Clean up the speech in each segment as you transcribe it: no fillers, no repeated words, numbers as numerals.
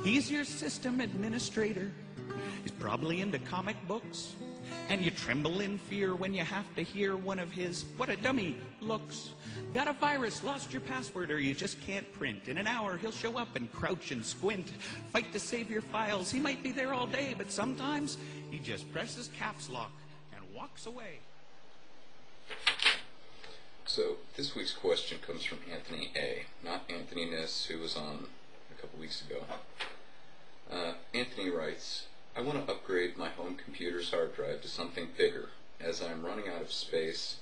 He's your system administrator. He's probably into comic books. And you tremble in fear when you have to hear one of his "what a dummy" looks. Got a virus, lost your password, or you just can't print. In an hour, he'll show up and crouch and squint. Fight to save your files. He might be there all day, but sometimes he just presses caps lock and walks away. So this week's question comes from Anthony A., not Anthony Ness, who was on a couple weeks ago. Anthony writes, I want to upgrade my home computer's hard drive to something bigger, as I'm running out of space,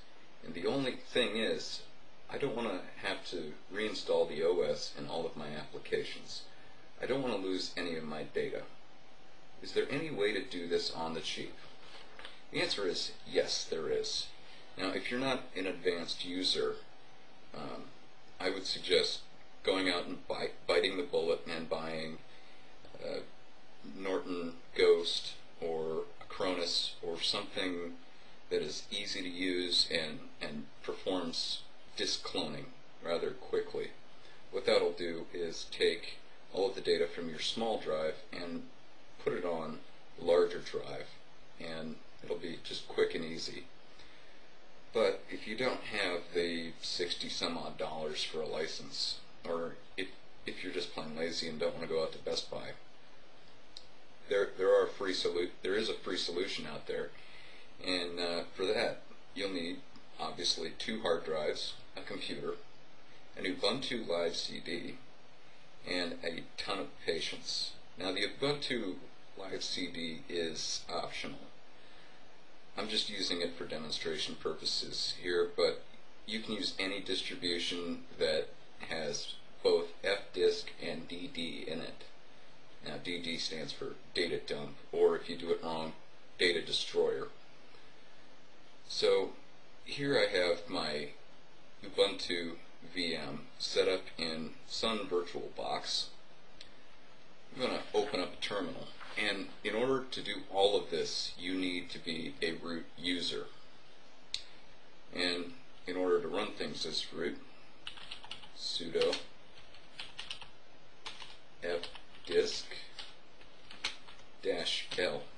and the only thing is, I don't want to have to reinstall the OS in all of my applications. I don't want to lose any of my data. Is there any way to do this on the cheap? The answer is yes, there is. Now, if you're not an advanced user, I would suggest going out and biting the bullet and buying Norton Ghost or Acronis or something that is easy to use and performs disk cloning rather quickly. What that'll do is take all of the data from your small drive and put it on the larger drive, and it'll be just quick and easy. But if you don't have the 60 some odd dollars for a license, or if you're just plain lazy and don't want to go out to Best Buy, there is a free solution out there, and for that you'll need obviously 2 hard drives, a computer, an Ubuntu Live CD, and a ton of patience. Now, the Ubuntu Live CD is optional. I'm just using it for demonstration purposes here, but you can use any distribution that has both fdisk and DD in it. Now, DD stands for data dump, or if you do it wrong, data destroyer. So here I have my Ubuntu VM set up in Sun VirtualBox. I'm going to open up a terminal, and in order to do all of this, you need to be a root user. And in order to run things as root, sudo fdisk-l,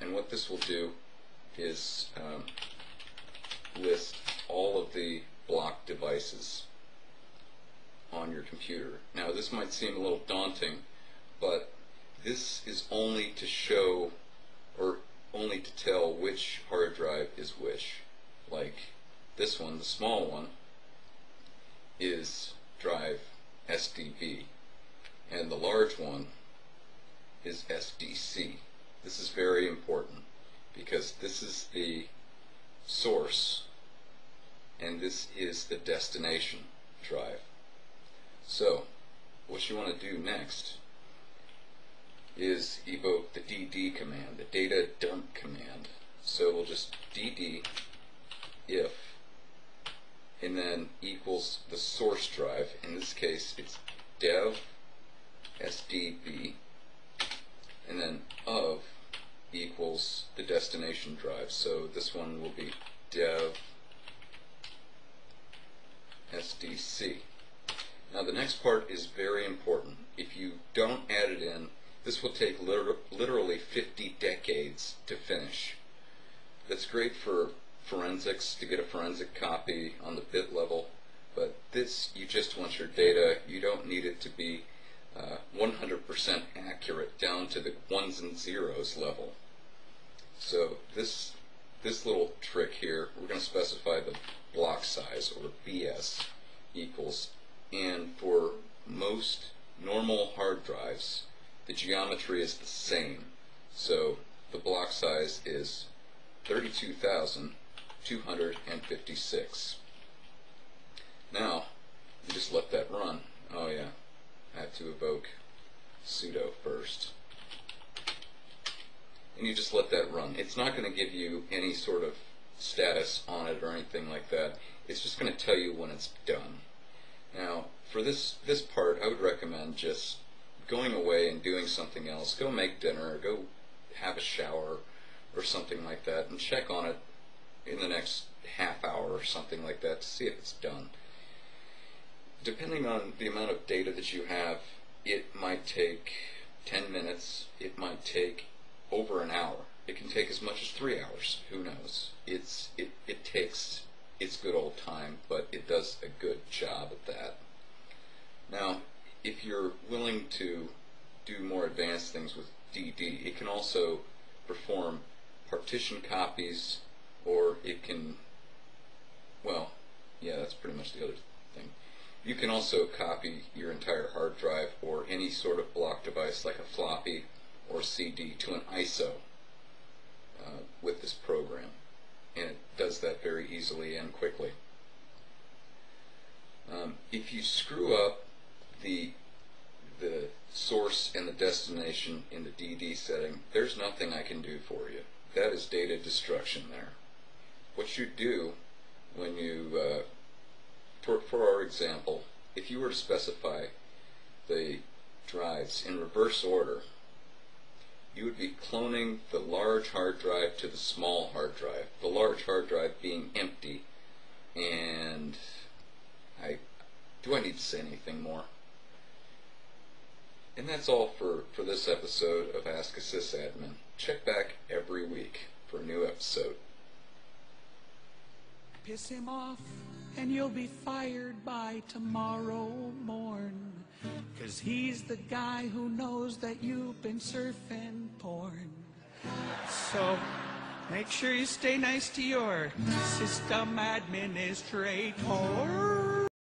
and what this will do is list all of the block devices on your computer. Now, this might seem a little daunting, but this is only to show, or only to tell, which hard drive is which. Like this one, the small one, is drive SDB, and the large one is SDC. This is very important because this is the source and this is the destination drive. So what you want to do next is evoke the DD command, the data dump command. So we'll just DD if, and then equals the source drive. In this case, it's dev SDB, and then of equals the destination drive. So this one will be dev SDC. Now, the next part is very important. If you don't add it in, this will take literally 50 decades to finish. That's great for forensics, to get a forensic copy on the bit level, but this, you just want your data. You don't need it to be 100% accurate down to the ones and zeros level. So this little trick here, we're going to specify the block size, or BS, equals, and for most normal hard drives, the geometry is the same. So the block size is 32,256. Now, you just let that run. Oh yeah, I have to evoke sudo first. And you just let that run. It's not going to give you any sort of status on it or anything like that. It's just going to tell you when it's done. Now, for this part, I would recommend just going away and doing something else. Go make dinner, go have a shower or something like that, and check on it in the next half hour or something like that to see if it's done. Depending on the amount of data that you have, it might take 10 minutes. It might take over an hour. It can take as much as 3 hours. Who knows? It takes its good old time, but it does a good job at that. Now, if you're willing to do more advanced things with DD, it can also perform partition copies, or it can, well, yeah, that's pretty much the other thing. You can also copy your entire hard drive or any sort of block device like a floppy or CD to an ISO with this program, and it does that very easily and quickly. If you screw up the source and the destination in the DD setting, there's nothing I can do for you. That is data destruction there. What you do when you, for our example, if you were to specify the drives in reverse order, you would be cloning the large hard drive to the small hard drive, the large hard drive being empty. And do I need to say anything more? And that's all for this episode of Ask a Sysadmin. Check back every week for a new episode. Piss him off and you'll be fired by tomorrow morn. 'Cause he's the guy who knows that you've been surfing porn. So make sure you stay nice to your system administrator.